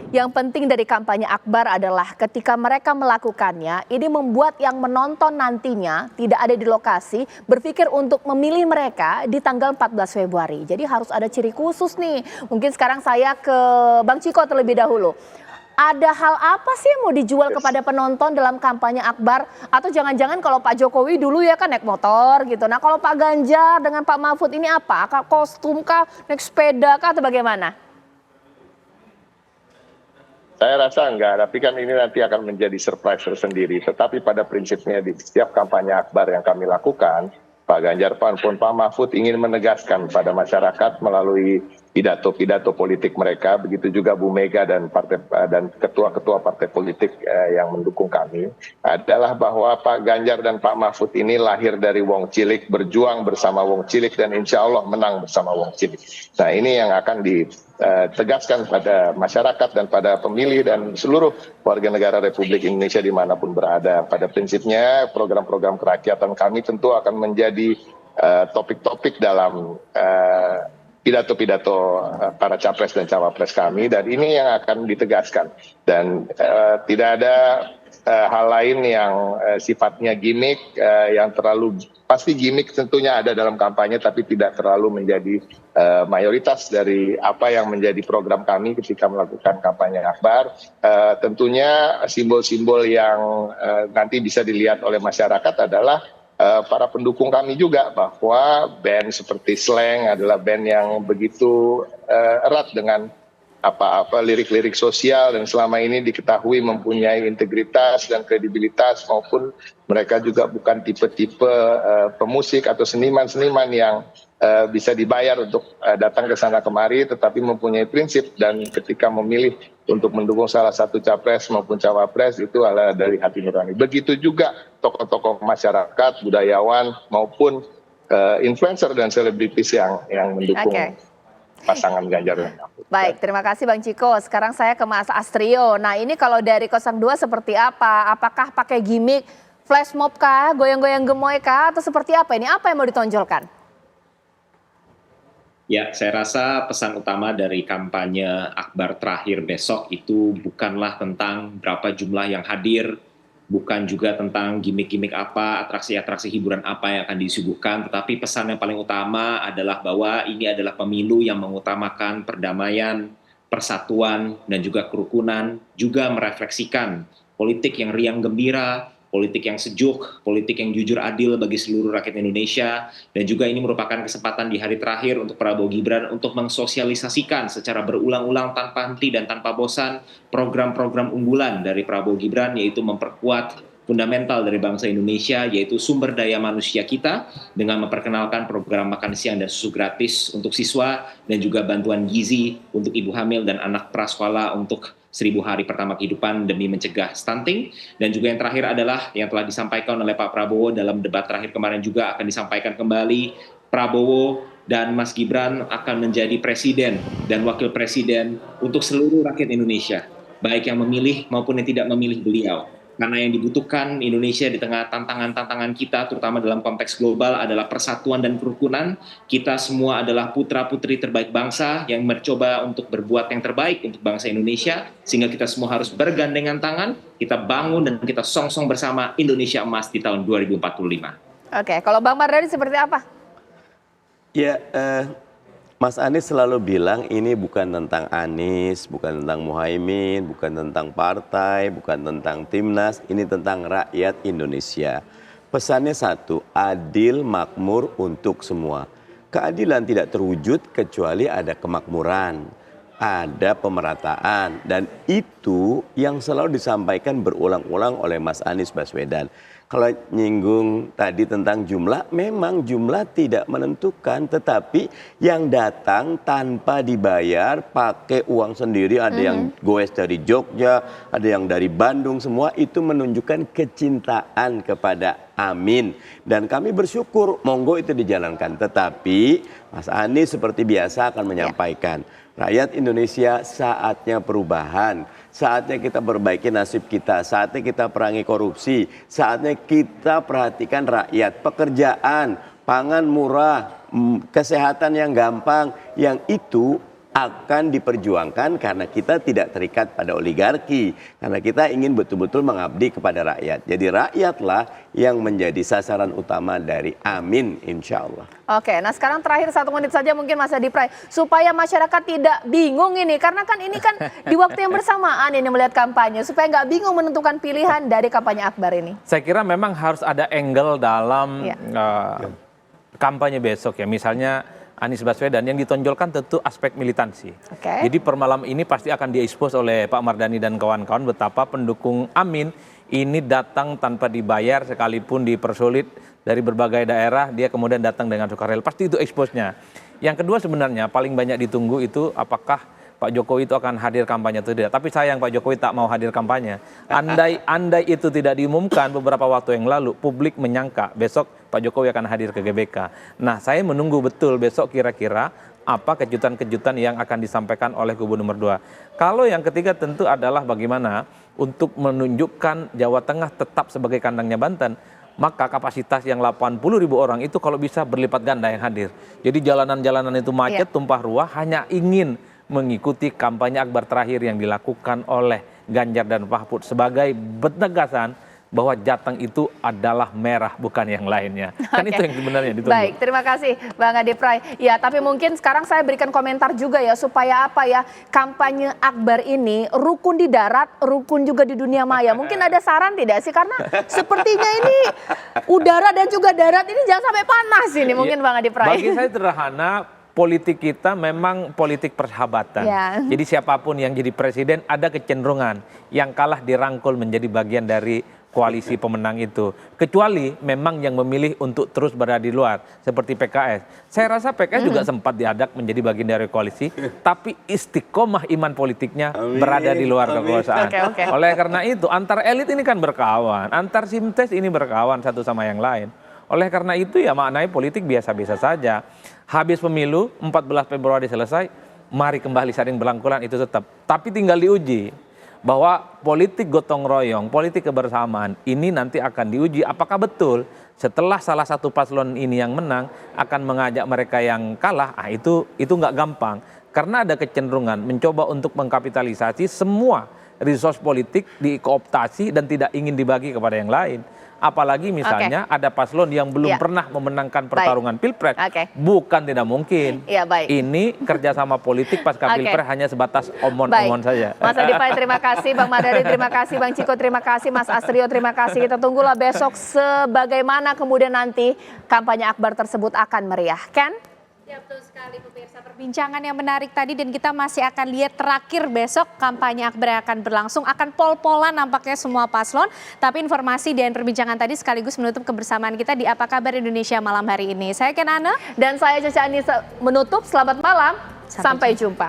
Yang penting dari kampanye akbar adalah ketika mereka melakukannya, ini membuat yang menonton nantinya tidak ada di lokasi berpikir untuk memilih mereka di tanggal 14 Februari. Jadi harus ada ciri khusus nih. Mungkin sekarang saya ke Bang Ciko terlebih dahulu. Ada hal apa sih yang mau dijual kepada penonton dalam kampanye akbar? Atau jangan-jangan kalau Pak Jokowi dulu ya kan naik motor gitu. Nah kalau Pak Ganjar dengan Pak Mahfud ini apa? Kostum kah, naik sepeda kah atau bagaimana? Saya rasa enggak, tapi kan ini nanti akan menjadi surprise tersendiri. Tetapi pada prinsipnya di setiap kampanye akbar yang kami lakukan, Pak Ganjar maupun Pak Mahfud ingin menegaskan pada masyarakat melalui pidato-pidato politik mereka, begitu juga Bu Mega dan ketua-ketua partai politik yang mendukung kami, adalah bahwa Pak Ganjar dan Pak Mahfud ini lahir dari Wong Cilik, berjuang bersama Wong Cilik, dan insya Allah menang bersama Wong Cilik. Nah ini yang akan ditegaskan pada masyarakat dan pada pemilih dan seluruh warga negara Republik Indonesia dimanapun berada. Pada prinsipnya program-program kerakyatan kami tentu akan menjadi topik-topik dalam pidato-pidato para capres dan cawapres kami, dan ini yang akan ditegaskan, dan tidak ada hal lain yang sifatnya gimmick, yang terlalu pasti gimmick tentunya ada dalam kampanye, tapi tidak terlalu menjadi mayoritas dari apa yang menjadi program kami ketika melakukan kampanye akbar. Tentunya simbol-simbol yang nanti bisa dilihat oleh masyarakat adalah para pendukung kami juga, bahwa band seperti Slank adalah band yang begitu erat dengan apa-apa lirik-lirik sosial, dan selama ini diketahui mempunyai integritas dan kredibilitas, maupun mereka juga bukan tipe-tipe pemusik atau seniman-seniman yang bisa dibayar untuk datang ke sana kemari, tetapi mempunyai prinsip, dan ketika memilih untuk mendukung salah satu capres maupun cawapres itu adalah dari hati nurani. Begitu juga tokoh-tokoh masyarakat, budayawan maupun influencer dan selebritis yang mendukung pasangan Ganjar dan Mahfud. Baik, terima kasih Bang Ciko. Sekarang saya ke Mas Astrio. Nah ini kalau dari 02 seperti apa? Apakah pakai gimmick flash mob kah, goyang-goyang gemoy kah, atau seperti apa ini? Apa yang mau ditonjolkan? Ya, saya rasa pesan utama dari kampanye akbar terakhir besok itu bukanlah tentang berapa jumlah yang hadir, bukan juga tentang gimmick-gimmick apa, atraksi-atraksi hiburan apa yang akan disuguhkan, tetapi pesan yang paling utama adalah bahwa ini adalah pemilu yang mengutamakan perdamaian, persatuan, dan juga kerukunan, juga merefleksikan politik yang riang gembira, politik yang sejuk, politik yang jujur adil bagi seluruh rakyat Indonesia, dan juga ini merupakan kesempatan di hari terakhir untuk Prabowo Gibran untuk mensosialisasikan secara berulang-ulang tanpa henti dan tanpa bosan program-program unggulan dari Prabowo Gibran, yaitu memperkuat fundamental dari bangsa Indonesia, yaitu sumber daya manusia kita, dengan memperkenalkan program makan siang dan susu gratis untuk siswa, dan juga bantuan gizi untuk ibu hamil dan anak prasekolah untuk 1000 hari pertama kehidupan demi mencegah stunting. Dan juga yang terakhir adalah yang telah disampaikan oleh Pak Prabowo dalam debat terakhir kemarin, juga akan disampaikan kembali, Prabowo dan Mas Gibran akan menjadi presiden dan wakil presiden untuk seluruh rakyat Indonesia, baik yang memilih maupun yang tidak memilih beliau. Karena yang dibutuhkan Indonesia di tengah tantangan-tantangan kita, terutama dalam konteks global, adalah persatuan dan kerukunan. Kita semua adalah putra-putri terbaik bangsa yang mencoba untuk berbuat yang terbaik untuk bangsa Indonesia, sehingga kita semua harus bergandengan tangan, kita bangun dan kita song-song bersama Indonesia emas di tahun 2045. Oke, kalau Bang Mardhani seperti apa? Ya, Mas Anies selalu bilang ini bukan tentang Anies, bukan tentang Muhaimin, bukan tentang partai, bukan tentang timnas, ini tentang rakyat Indonesia. Pesannya satu, adil, makmur untuk semua. Keadilan tidak terwujud kecuali ada kemakmuran, ada pemerataan, dan itu yang selalu disampaikan berulang-ulang oleh Mas Anies Baswedan. Kalau nyinggung tadi tentang jumlah, memang jumlah tidak menentukan, tetapi yang datang tanpa dibayar, pakai uang sendiri, ada yang goes dari Jogja, ada yang dari Bandung, semua itu menunjukkan kecintaan kepada Amin. Dan kami bersyukur, monggo itu dijalankan. Tetapi Mas Anies seperti biasa akan menyampaikan, rakyat Indonesia saatnya perubahan, saatnya kita perbaiki nasib kita, saatnya kita perangi korupsi, saatnya kita perhatikan rakyat, pekerjaan, pangan murah, kesehatan yang gampang, yang itu akan diperjuangkan karena kita tidak terikat pada oligarki. Karena kita ingin betul-betul mengabdi kepada rakyat. Jadi rakyatlah yang menjadi sasaran utama dari Amin, insya Allah. Oke, nah sekarang terakhir 1 menit saja mungkin Mas Adi Pray. Supaya masyarakat tidak bingung ini, karena kan ini kan di waktu yang bersamaan ini melihat kampanye. Supaya nggak bingung menentukan pilihan dari kampanye akbar ini. Saya kira memang harus ada angle dalam kampanye besok ya. Misalnya Anies Baswedan yang ditonjolkan tentu aspek militansi. Jadi per malam ini pasti akan diekspos oleh Pak Mardhani dan kawan-kawan betapa pendukung Amin ini datang tanpa dibayar sekalipun dipersulit dari berbagai daerah, dia kemudian datang dengan sukarela. Pasti itu eksposnya. Yang kedua sebenarnya paling banyak ditunggu itu apakah Pak Jokowi itu akan hadir kampanye atau tidak. Tapi sayang Pak Jokowi tak mau hadir kampanye. Andai itu tidak diumumkan beberapa waktu yang lalu, publik menyangka besok Pak Jokowi akan hadir ke GBK. Nah, saya menunggu betul besok kira-kira apa kejutan-kejutan yang akan disampaikan oleh kubu nomor 2. Kalau yang ketiga tentu adalah bagaimana untuk menunjukkan Jawa Tengah tetap sebagai kandangnya Banten. Maka kapasitas yang 80.000 orang itu kalau bisa berlipat ganda yang hadir. Jadi jalanan-jalanan itu macet, tumpah ruah, hanya ingin mengikuti kampanye akbar terakhir yang dilakukan oleh Ganjar dan Mahfud sebagai penegasan bahwa Jateng itu adalah merah bukan yang lainnya. Kan itu yang sebenarnya ditunggu. Baik, terima kasih Bang Adi Pray. Ya, tapi mungkin sekarang saya berikan komentar juga ya supaya apa ya, kampanye akbar ini rukun di darat, rukun juga di dunia maya. Mungkin ada saran tidak sih, karena sepertinya ini udara dan juga darat ini jangan sampai panas ini mungkin Bang Adi Pray. Bagi saya sederhana, politik kita memang politik persahabatan. Jadi siapapun yang jadi presiden ada kecenderungan yang kalah dirangkul menjadi bagian dari koalisi pemenang itu. Kecuali memang yang memilih untuk terus berada di luar seperti PKS. Saya rasa PKS juga sempat diadak menjadi bagian dari koalisi, tapi istiqomah iman politiknya berada di luar kekuasaan. Oleh karena itu antar elit ini kan berkawan, antar simtes ini berkawan satu sama yang lain. Oleh karena itu ya maknanya politik biasa-biasa saja. Habis pemilu 14 Februari selesai, mari kembali saling berangkulan itu tetap. Tapi tinggal diuji bahwa politik gotong royong, politik kebersamaan ini nanti akan diuji apakah betul setelah salah satu paslon ini yang menang akan mengajak mereka yang kalah. Itu nggak gampang karena ada kecenderungan mencoba untuk mengkapitalisasi semua resource politik dikooptasi dan tidak ingin dibagi kepada yang lain. Apalagi misalnya ada paslon yang belum pernah memenangkan pertarungan pilpres. Bukan tidak mungkin. Ini kerjasama politik pasca pilpres hanya sebatas omon-omon saja. Mas Adi Pray terima kasih, Bang Mardhani terima kasih, Bang Ciko terima kasih, Mas Astrio terima kasih. Kita tunggulah besok sebagaimana kemudian nanti kampanye akbar tersebut akan meriah. Ken? Ya betul sekali pemirsa, perbincangan yang menarik tadi dan kita masih akan lihat terakhir besok kampanye akbar yang akan berlangsung, akan pol-polan nampaknya semua paslon. Tapi informasi dan perbincangan tadi sekaligus menutup kebersamaan kita di Apa Kabar Indonesia malam hari ini. Saya Ken Ana dan saya Caca Anissa menutup, selamat malam, sampai jumpa.